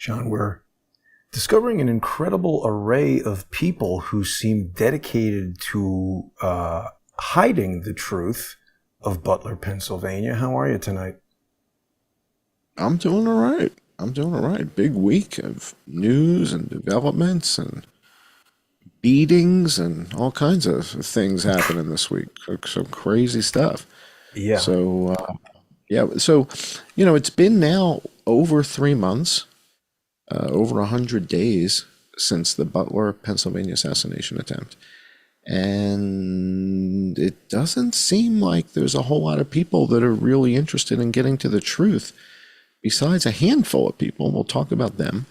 John, we're discovering an incredible array of people who seem dedicated to hiding the truth of Butler, Pennsylvania. How are you tonight? I'm doing all right. Big week of news and developments and beatings and all kinds of things happening this week. Some crazy stuff. Yeah. So, it's been now over 3 months, over 100 days since the Butler, Pennsylvania assassination attempt. And it doesn't seem like there's a whole lot of people that are really interested in getting to the truth, besides a handful of people. We'll talk about them.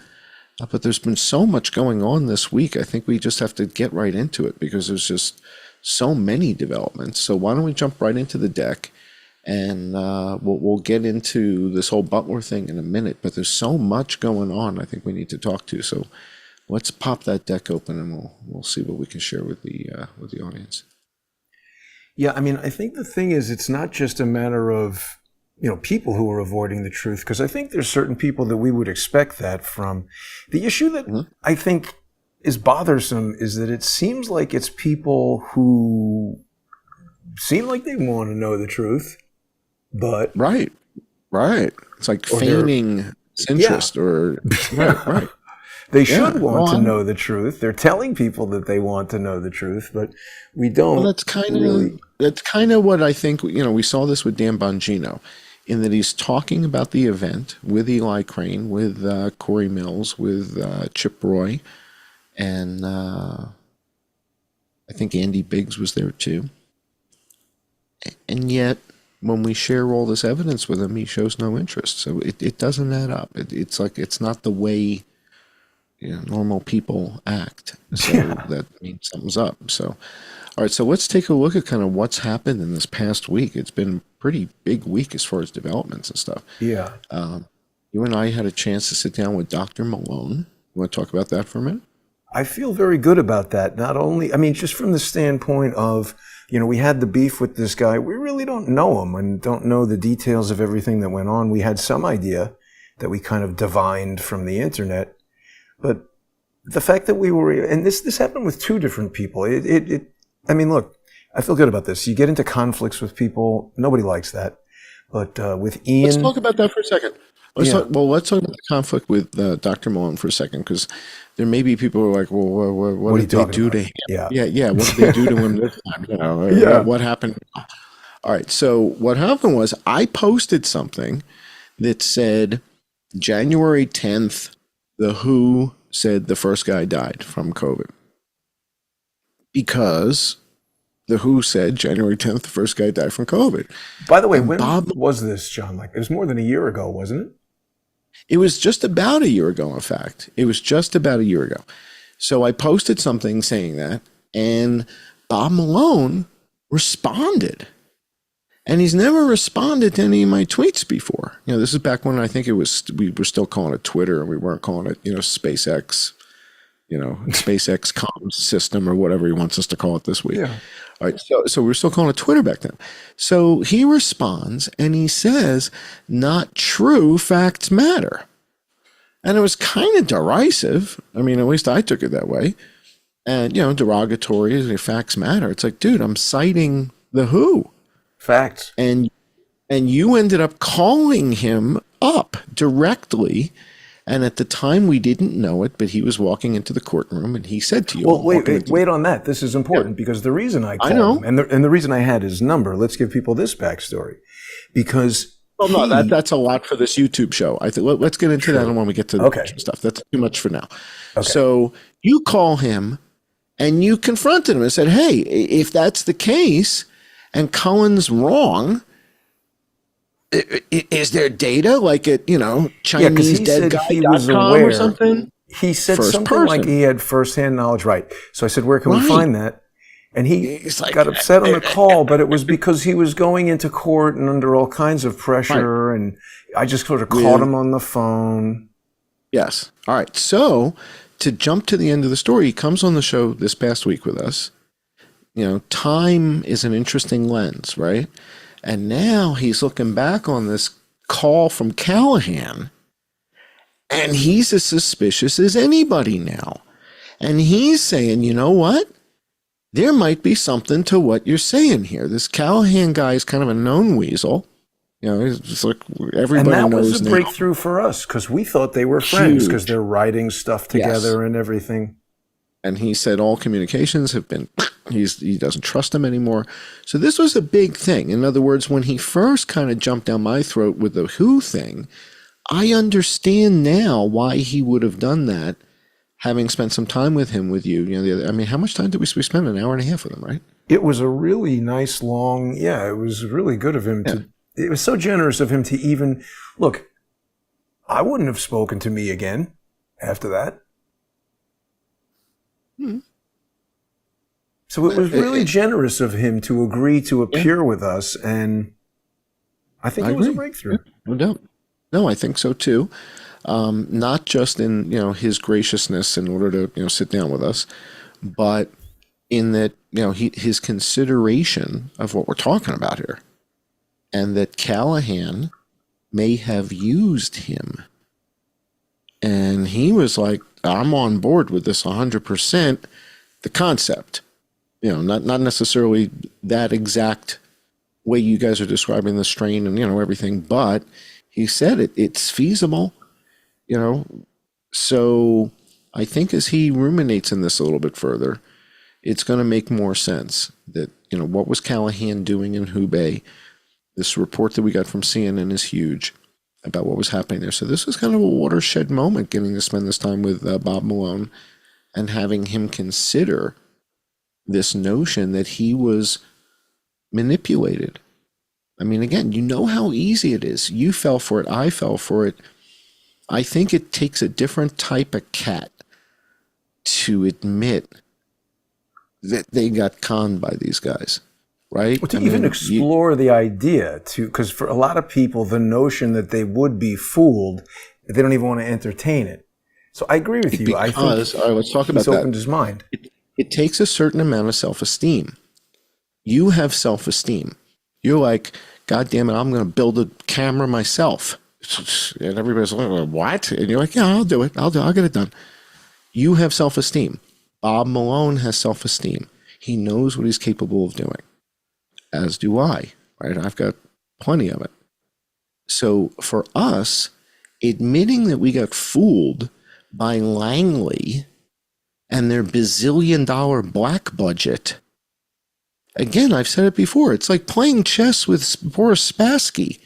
But there's been so much going on this week. I think we just have to get right into it because there's just so many developments. So why don't we jump right into the deck, and we'll get into this whole Butler thing in a minute. But there's so much going on I think we need to talk to. So let's pop that deck open and we'll see what we can share with the audience. Yeah, I mean, I think the thing is, it's not just a matter of people who are avoiding the truth, because I think there's certain people that we would expect that from. The issue that I think is bothersome is that it seems like it's people who seem like they want to know the truth, but right. It's like feigning interest, or right. They should want to know the truth. They're telling people that they want to know the truth, but we don't. Well, that's kind of what I think. We saw this with Dan Bongino, in that he's talking about the event with Eli Crane, with Corey Mills, with Chip Roy, and I think Andy Biggs was there too. And yet, when we share all this evidence with him, he shows no interest. So it doesn't add up. It's like it's not the way normal people act. So that means something's up. So, all right, so let's take a look at kind of what's happened in this past week. It's been a pretty big week as far as developments and stuff. Yeah. You and I had a chance to sit down with Dr. Malone. You want to talk about that for a minute? I feel very good about that. Not only, just from the standpoint of, we had the beef with this guy. We really don't know him and don't know the details of everything that went on. We had some idea that we kind of divined from the internet. But the fact that we were, and this happened with two different people. Look, I feel good about this. You get into conflicts with people. Nobody likes that. But with Ian... Let's talk about that for a second. Let's talk about the conflict with Dr. Malone for a second, because there may be people who are like, well, what did they do to him? Yeah, what did they do to him this time? What happened? All right, so what happened was I posted something that said January 10th, the WHO said the first guy died from COVID. Because the WHO said January 10th, the first guy died from COVID. By the way, when was this, John? It was more than a year ago, wasn't it? It was just about a year ago, in fact. It was just about a year ago. So I posted something saying that, and Bob Malone responded. And he's never responded to any of my tweets before. This is back when I think we were still calling it Twitter, and we weren't calling it, SpaceX, SpaceX comms system, or whatever he wants us to call it this week. Yeah. All right. So we were still calling it Twitter back then. So he responds and he says, "Not true, facts matter." And it was kind of derisive. At least I took it that way. And, derogatory, facts matter. It's like, dude, I'm citing the WHO. Facts. And you ended up calling him up directly. And at the time, we didn't know it, but he was walking into the courtroom and he said to you... Well, wait on that. This is important because the reason I called him, and the reason I had his number, let's give people this backstory. Because... Well, no, that's a lot for this YouTube show. I think let's get into that when we get to the stuff. That's too much for now. Okay. So you call him and you confronted him and said, hey, if that's the case and Cullen's wrong... Is there data like at, ChineseDeadGuy.com or something? He said something like he had firsthand knowledge, right? So I said, where can we find that? And he's got upset on the call, but it was because he was going into court and under all kinds of pressure, and I just sort of caught him on the phone. Yes. All right. So to jump to the end of the story, he comes on the show this past week with us. Time is an interesting lens, right? And now he's looking back on this call from Callahan, And he's as suspicious as anybody now. And he's saying, you know what? There might be something to what you're saying here. This Callahan guy is kind of a known weasel. You know, it's just like everybody knows now. And that was a breakthrough for us because we thought they were friends because they're writing stuff together and everything. And he said all communications have been, he doesn't trust them anymore. So this was a big thing. In other words, when he first kind of jumped down my throat with the Who thing, I understand now why he would have done that, having spent some time with him, with you. You know, I mean, how much time did we spend? An hour and a half with him, right? It was a really nice, long, it was really good of him to, it was so generous of him to even, look, I wouldn't have spoken to me again after that. So it was really generous of him to agree to appear with us, and I think it was a breakthrough. No doubt. No, I think so too. Not just in, you know, his graciousness in order to, you know, sit down with us, but in that, you know, his consideration of what we're talking about here, and that Callahan may have used him. And he was like, I'm on board with this 100%, the concept. You know, not necessarily that exact way you guys are describing the strain and, you know, everything, but he said it's feasible, you know. So I think as he ruminates in this a little bit further, it's going to make more sense that, you know, what was Callahan doing in Hubei? This report that we got from CNN is huge about what was happening there. So this was kind of a watershed moment, getting to spend this time with Bob Malone and having him consider this notion that he was manipulated. I mean, again, you know how easy it is. You fell for it. I fell for it. I think it takes a different type of cat to admit that they got conned by these guys, right? Well, to even explore the idea, because for a lot of people, the notion that they would be fooled, they don't even want to entertain it. So I agree with you. I think all right, let's talk about that. He's opened his mind. It takes a certain amount of self-esteem. You have self-esteem. You're like, God damn it, I'm going to build a camera myself. And everybody's like, what? And you're like, yeah, I'll do it. I'll get it done. You have self-esteem. Bob Malone has self-esteem. He knows what he's capable of doing, as do I, right? I've got plenty of it. So for us, admitting that we got fooled by Langley and their bazillion-dollar black budget, again, I've said it before, it's like playing chess with Boris Spassky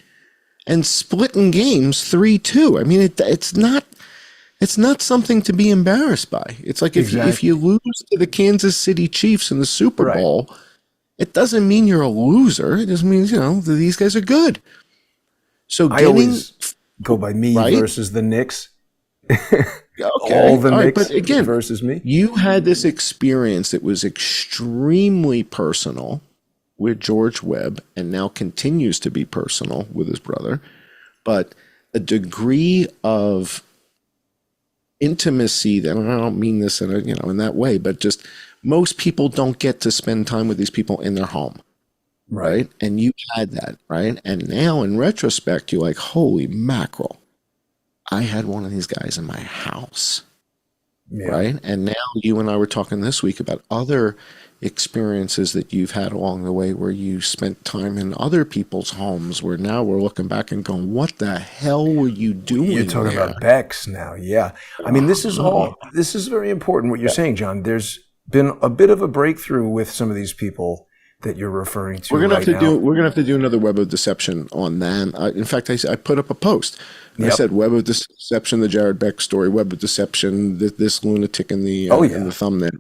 and splitting games 3-2. I mean, it's not something to be embarrassed by. It's like if you lose to the Kansas City Chiefs in the Super Bowl, it doesn't mean you're a loser. It just means, you know, these guys are good. So I always go by me versus the Knicks. Okay. All the Knicks but again, versus me. You had this experience that was extremely personal with George Webb and now continues to be personal with his brother, but a degree of intimacy that, and I don't mean this in a, you know, in that way, but just most people don't get to spend time with these people in their home. Right. And you had that, right? And now in retrospect, you're like, holy mackerel, I had one of these guys in my house. Yeah. Right. And now you and I were talking this week about other experiences that you've had along the way where you spent time in other people's homes, where now we're looking back and going, what the hell were you doing? You're talking about Bex now. Yeah. I mean, this is very important what you're saying, John. There's been a bit of a breakthrough with some of these people that you're referring to. We're gonna have to do another Web of Deception on that. In fact, I put up a post. I said Web of Deception, the Jared Beck story, Web of Deception, this lunatic in the in the thumbnail.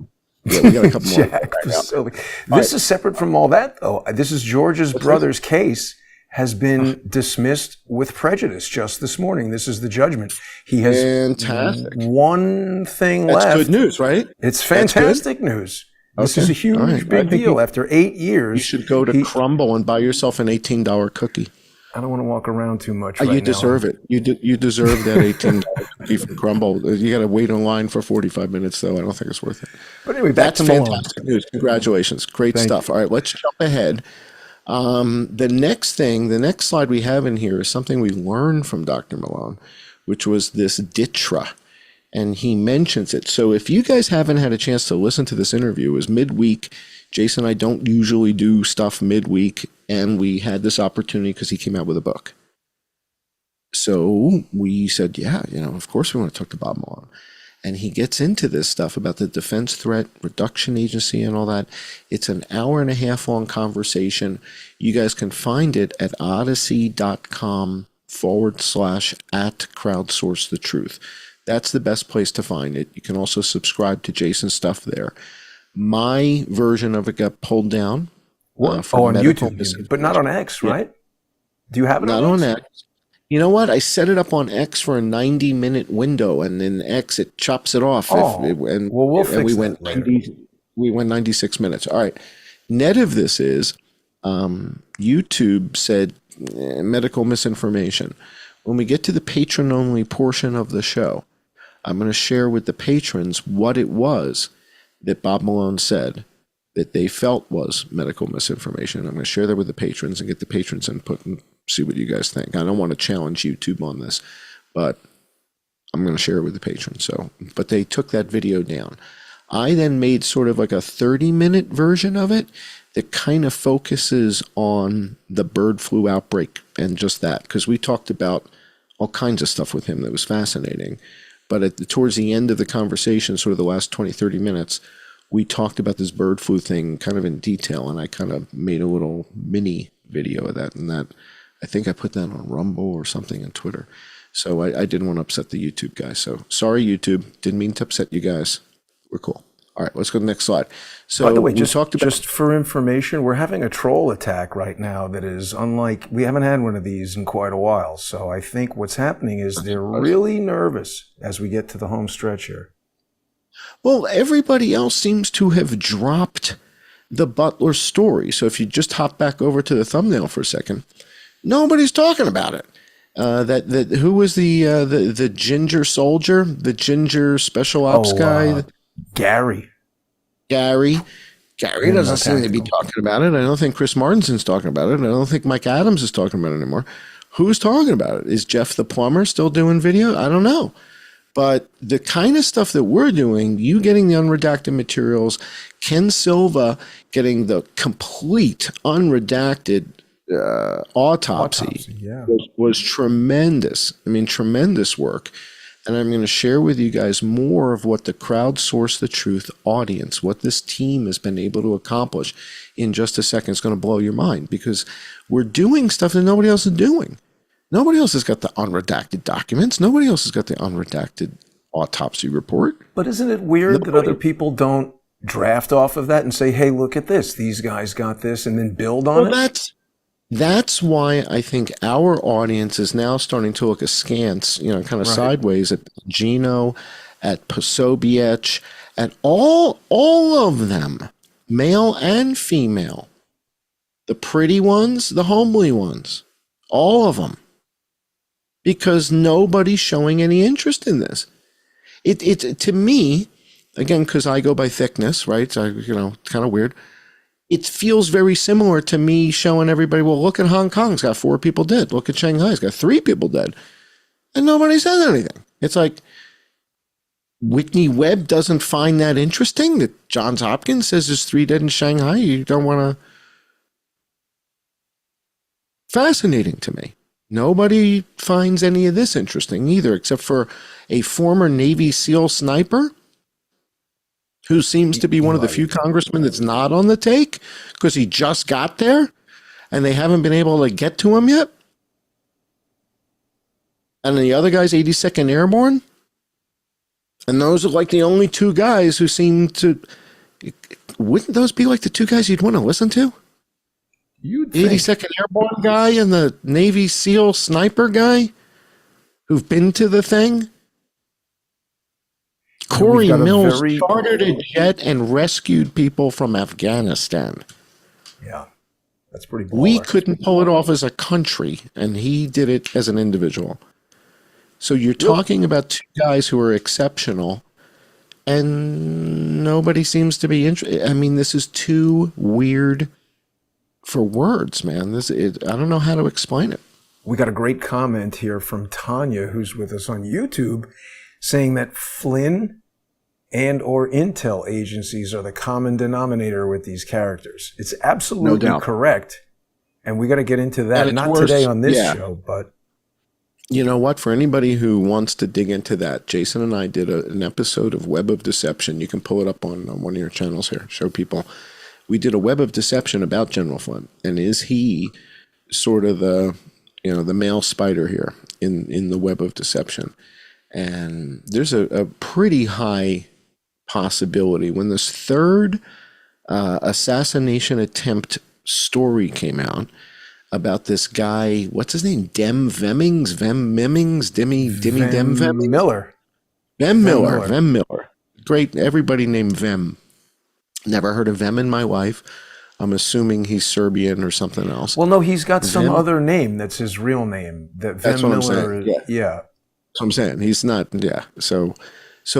Yeah, we got a couple more. This is separate from all that, though. This is George's brother's case has been dismissed with prejudice just this morning. This is the judgment. He has one thing left. That's good news, right? It's fantastic news. This is a huge, big deal. After 8 years, you should go to Crumble and buy yourself an $18 cookie. I don't want to walk around too much. You deserve it. You deserve that $18 cookie from Crumble. You got to wait in line for 45 minutes, though. I don't think it's worth it. But anyway, that's fantastic news. Congratulations, great stuff. All right, let's jump ahead. The next slide we have in here is something we learned from Dr. Malone, which was this DTRA. And he mentions it. So if you guys haven't had a chance to listen to this interview, it was midweek. Jason and I don't usually do stuff midweek, and we had this opportunity because he came out with a book. So we said, yeah, of course we want to talk to Bob Malone. And he gets into this stuff about the Defense Threat Reduction Agency and all that. It's an hour and a half long conversation. You guys can find it at odyssey.com/@crowdsource the truth. That's the best place to find it. You can also subscribe to Jason's stuff there. My version of it got pulled down. On YouTube, but not on X, right? Do you have it not on X? You know what? I set it up on X for a 90-minute window, and in X it chops it off. We'll fix we that went later. we went 96 minutes. All right. Net of this is YouTube said medical misinformation. When we get to the patron-only portion of the show, I'm going to share with the patrons what it was that Bob Malone said that they felt was medical misinformation. I'm going to share that with the patrons and get the patrons' input and see what you guys think. I don't want to challenge YouTube on this, but I'm going to share it with the patrons. But they took that video down. I then made sort of like a 30-minute version of it that kind of focuses on the bird flu outbreak and just that, because we talked about all kinds of stuff with him that was fascinating. But towards the end of the conversation, sort of the last 20, 30 minutes, we talked about this bird flu thing kind of in detail, and I kind of made a little mini video of that. And that, I think I put that on Rumble or something on Twitter. So I didn't want to upset the YouTube guys. So sorry, YouTube. Didn't mean to upset you guys. We're cool. All right, let's go to the next slide. So by the way, just for information, we're having a troll attack right now that is unlike, we haven't had one of these in quite a while. So I think what's happening is they're really nervous as we get to the home stretch here. Well, everybody else seems to have dropped the Butler story. So if you just hop back over to the thumbnail for a second, nobody's talking about it. Who was the ginger soldier, the ginger special ops guy? Gary doesn't seem to be talking about it. I don't think Chris Martinson's talking about it. I don't think Mike Adams is talking about it anymore. Who's talking about it? Is Jeff the plumber still doing video? I don't know. But the kind of stuff that we're doing, you getting the unredacted materials, Ken Silva getting the complete unredacted autopsy was tremendous. I mean, tremendous work. And I'm going to share with you guys more of what the Crowdsource the Truth audience, what this team has been able to accomplish in just a second. It's going to blow your mind because we're doing stuff that nobody else is doing. Nobody else has got the unredacted documents. Nobody else has got the unredacted autopsy report. But isn't it weird that other people don't draft off of that and say, hey, look at this. These guys got this, and then build on it? That's why I think our audience is now starting to look askance, kind of sideways at Gino, at Posobiec, at all of them, male and female. The pretty ones, the homely ones, all of them. Because nobody's showing any interest in this. It to me, again, because I go by thickness, right? So, it's kind of weird. It feels very similar to me showing everybody, well, look at Hong Kong. It's got 4 people dead. Look at Shanghai. It's got 3 people dead. And nobody says anything. It's like Whitney Webb doesn't find that interesting that Johns Hopkins says there's 3 dead in Shanghai. You don't want to. Fascinating to me. Nobody finds any of this interesting either, except for a former Navy SEAL sniper who seems to be one of the few congressmen that's not on the take because he just got there and they haven't been able to get to him yet. And the other guy's 82nd Airborne. And those are like the only 2 guys who seem to... Wouldn't those be like the 2 guys you'd want to listen to? You'd 82nd Airborne guy and the Navy SEAL sniper guy who've been to the thing. Corey Mills chartered a jet and rescued people from Afghanistan. Yeah, that's pretty baller. We couldn't pull it off as a country, and he did it as an individual. So you're talking about 2 guys who are exceptional, and nobody seems to be interested. I mean, this is too weird for words, man. I don't know how to explain it. we got a great comment here from Tanya, who's with us on YouTube, saying that Flynn and or intel agencies are the common denominator with these characters. It's absolutely correct. And we got to get into that, not today on this show, but... You know what? For anybody who wants to dig into that, Jason and I did an episode of Web of Deception. You can pull it up on one of your channels here, show people. We did a Web of Deception about General Flynn. And is he sort of the male spider here in the Web of Deception? And there's a pretty high possibility. When this third assassination attempt story came out about this guy, what's his name? Vem Miller. Vem Miller. Great. Everybody named Vem. Never heard of Vem in my life. I'm assuming he's Serbian or something else. Well, no, he's got some other name that's his real name. That's what Miller, I'm saying. Yeah. So I'm saying he's not. Yeah. So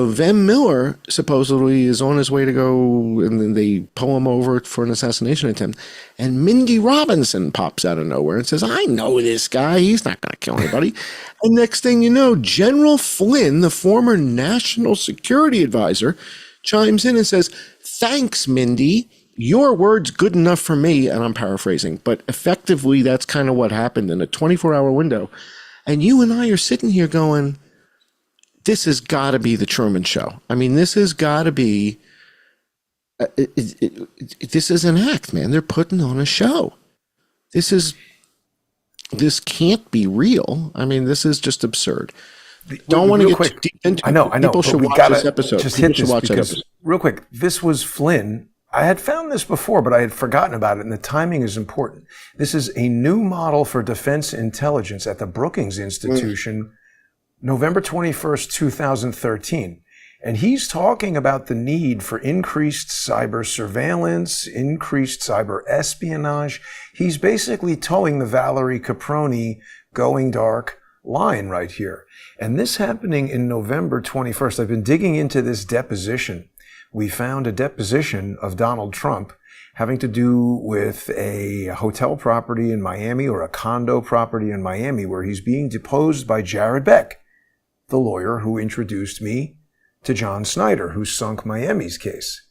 Vem Miller supposedly is on his way to go, and then they pull him over for an assassination attempt. And Mindy Robinson pops out of nowhere and says, I know this guy. He's not going to kill anybody. And next thing you know, General Flynn, the former national security advisor, chimes in and says, thanks, Mindy. Your word's good enough for me. And I'm paraphrasing, but effectively, that's kind of what happened in a 24-hour window. And you and I are sitting here going, this has got to be the Truman Show. I mean, this has got to be, this is an act, man. They're putting on a show. This can't be real. I mean, this is just absurd. Don't want to get too deep into it. I know. People should watch this episode. Just hit this because, real quick, this was Flynn. I had found this before, but I had forgotten about it, and the timing is important. This is a new model for defense intelligence at the Brookings Institution, November 21st, 2013. And he's talking about the need for increased cyber surveillance, increased cyber espionage. He's basically towing the Valerie Caproni going dark line right here. And this happening in November 21st. I've been digging into this deposition. We found a deposition of Donald Trump having to do with a hotel property in Miami or a condo property in Miami where he's being deposed by Jared Beck, the lawyer who introduced me to John Snyder, who sunk Miami's case.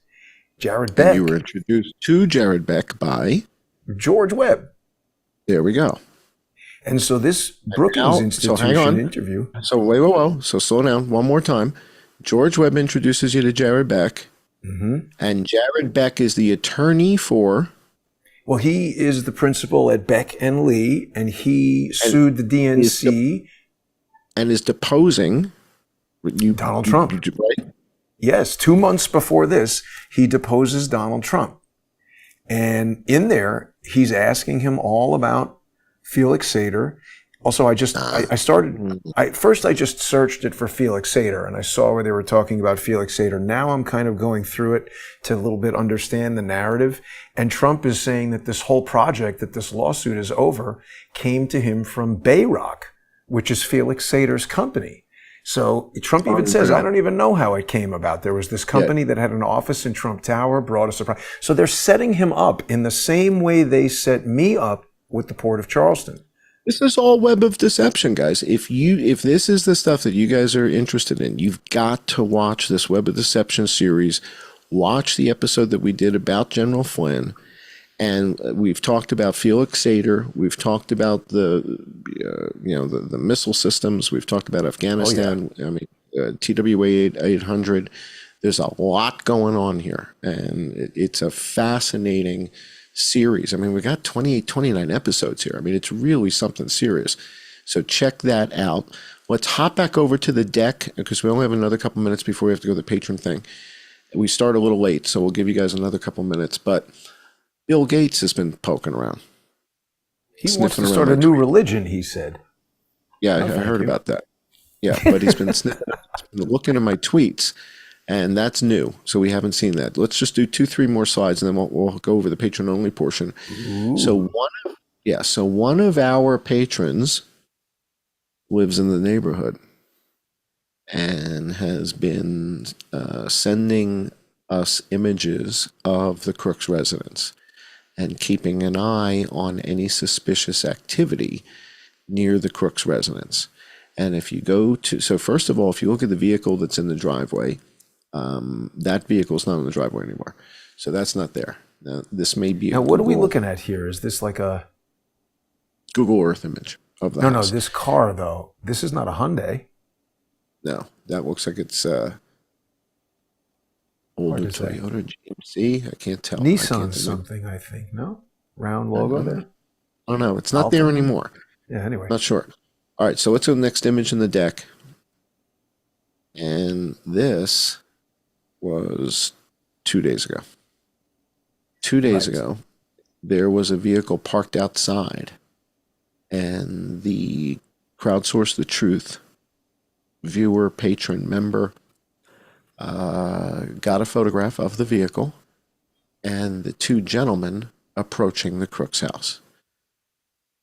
Jared Beck. And you were introduced to Jared Beck by? George Webb. There we go. And so this Brookings Institution interview. So wait. So slow down one more time. George Webb introduces you to Jared Beck. Mm-hmm. And Jared Beck is the attorney for? Well, he is the principal at Beck and Lee, and he sued the DNC. And is deposing Donald Trump. Right? Yes, 2 months before this, he deposes Donald Trump. And in there, he's asking him all about Felix Sater. Also, I just searched it for Felix Sater, and I saw where they were talking about Felix Sater. Now I'm kind of going through it to a little bit understand the narrative. And Trump is saying that this whole project, that this lawsuit is over, came to him from Bayrock, which is Felix Sater's company. So Trump even says, I don't even know how it came about. There was this company that had an office in Trump Tower, brought us a surprise. So they're setting him up in the same way they set me up with the Port of Charleston. This is all Web of Deception, guys. If this is the stuff that you guys are interested in, you've got to watch this Web of Deception series. Watch the episode that we did about General Flynn. And we've talked about Felix Sater. We've talked about the missile systems. We've talked about Afghanistan. Oh, yeah. I mean, TWA 800. There's a lot going on here, and it's a fascinating series. I mean, we got 28, 29 episodes here. I mean, it's really something serious. So check that out. Let's hop back over to the deck because we only have another couple minutes before we have to go to the patron thing. We start a little late, so we'll give you guys another couple minutes, but Bill Gates has been poking around. He wants to start a new religion, he said. Yeah, I heard about that. Yeah, but he's been looking at my tweets, and that's new. So we haven't seen that. Let's just do 2-3 more slides, and then we'll go over the patron-only portion. Ooh. So one of our patrons lives in the neighborhood and has been sending us images of the Crooks residence and keeping an eye on any suspicious activity near the Crook's residence. And if you go to, so first of all, if you look at the vehicle that's in the driveway, that vehicle's not in the driveway anymore. So that's not there. Now, this may be Now, what are we looking at here? Is this like a Google Earth image of the house. No, this car, though. This is not a Hyundai. No, that looks like it's older Toyota GMC. I can't tell. Nissan something, I think. No? Round logo there? I don't know. It's not there anymore. Yeah, anyway. Not sure. All right, so let's go to the next image in the deck. And this was 2 days ago. 2 days ago, there was a vehicle parked outside, and the Crowdsource the Truth viewer, patron, member got a photograph of the vehicle and the two gentlemen approaching the Crook's house.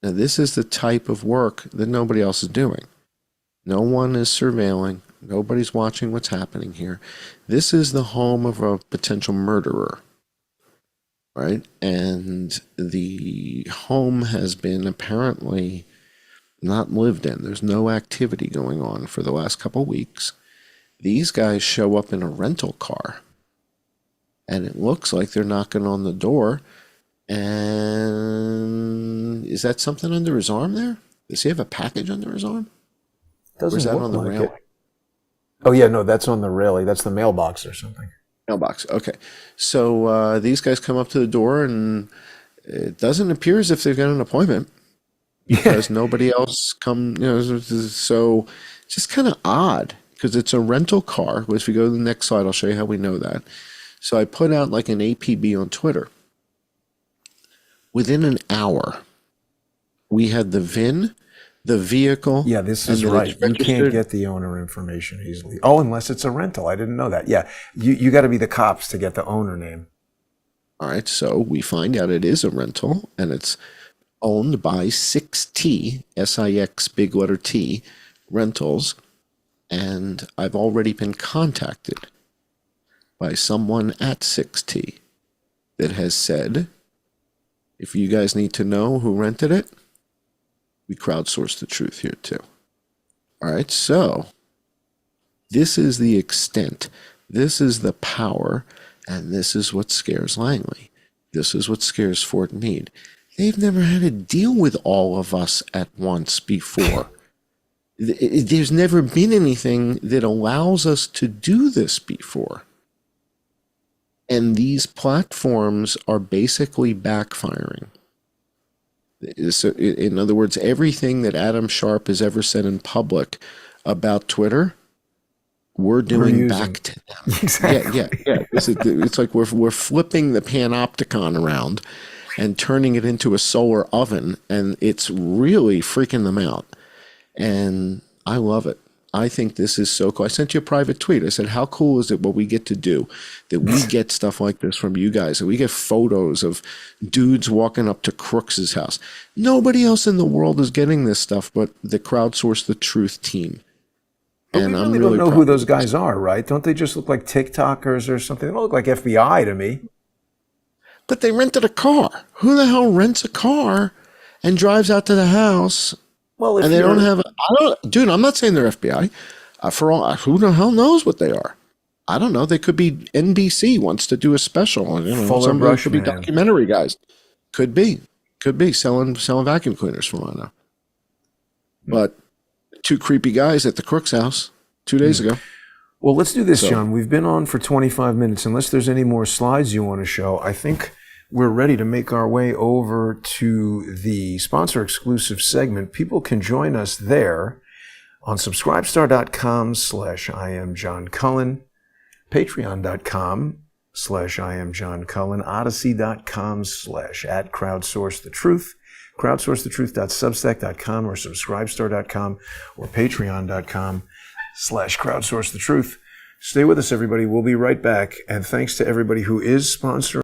Now, this is the type of work that nobody else is doing. No one is surveilling. Nobody's watching what's happening here. This is the home of a potential murderer, right? And the home has been apparently not lived in. There's no activity going on for the last couple of weeks. These guys show up in a rental car, and it looks like they're knocking on the door. And is that something under his arm there? Does he have a package under his arm? Doesn't or is that look on the like railing? it. Oh, yeah, no, that's on the railing. That's the mailbox or something. Mailbox. Okay. So these guys come up to the door, and it doesn't appear as if they've got an appointment because nobody else come. So it's just kind of odd because it's a rental car. If we go to the next slide, I'll show you how we know that. So I put out like an APB on Twitter. Within an hour, we had the VIN, the vehicle. Yeah, this is right. You can't get the owner information easily. Oh, unless it's a rental. I didn't know that. Yeah, you got to be the cops to get the owner name. All right, so we find out it is a rental, and it's owned by 6T, S-I-X, big letter T, Rentals, and I've already been contacted by someone at 6T that has said, if you guys need to know who rented it, we crowdsource the truth here too. All right, so this is the extent, this is the power, and this is what scares Langley. This is what scares Fort Meade. They've never had to deal with all of us at once before. There's never been anything that allows us to do this before. And these platforms are basically backfiring. So, in other words, everything that Adam Sharp has ever said in public about Twitter, we're doing back to them. Exactly. Yeah. It's like we're flipping the panopticon around and turning it into a solar oven, and it's really freaking them out. And I love it. I think this is so cool. I sent you a private tweet. I said, how cool is it what we get to do, that we get stuff like this from you guys, that we get photos of dudes walking up to Crooks' house. Nobody else in the world is getting this stuff but the Crowdsource the Truth team. But and we really don't know who those guys are, right? Don't they just look like TikTokers or something? They don't look like FBI to me. But they rented a car. Who the hell rents a car and drives out to the house? Well, if and they don't have. Dude, I'm not saying they're FBI. For all, who the hell knows what they are? I don't know. They could be NBC wants to do a special. Somebody could be documentary guys. Could be selling vacuum cleaners from right now. But two creepy guys at the Crook's house 2 days ago. Well, let's do this, John. We've been on for 25 minutes. Unless there's any more slides you want to show, I think we're ready to make our way over to the sponsor-exclusive segment. People can join us there on subscribestar.com/IamJohnCullen, patreon.com/IamJohnCullen, odyssey.com/@crowdsourcethetruth, crowdsourcethetruth.substack.com or subscribestar.com or patreon.com/crowdsourcethetruth. Stay with us, everybody. We'll be right back. And thanks to everybody who is sponsoring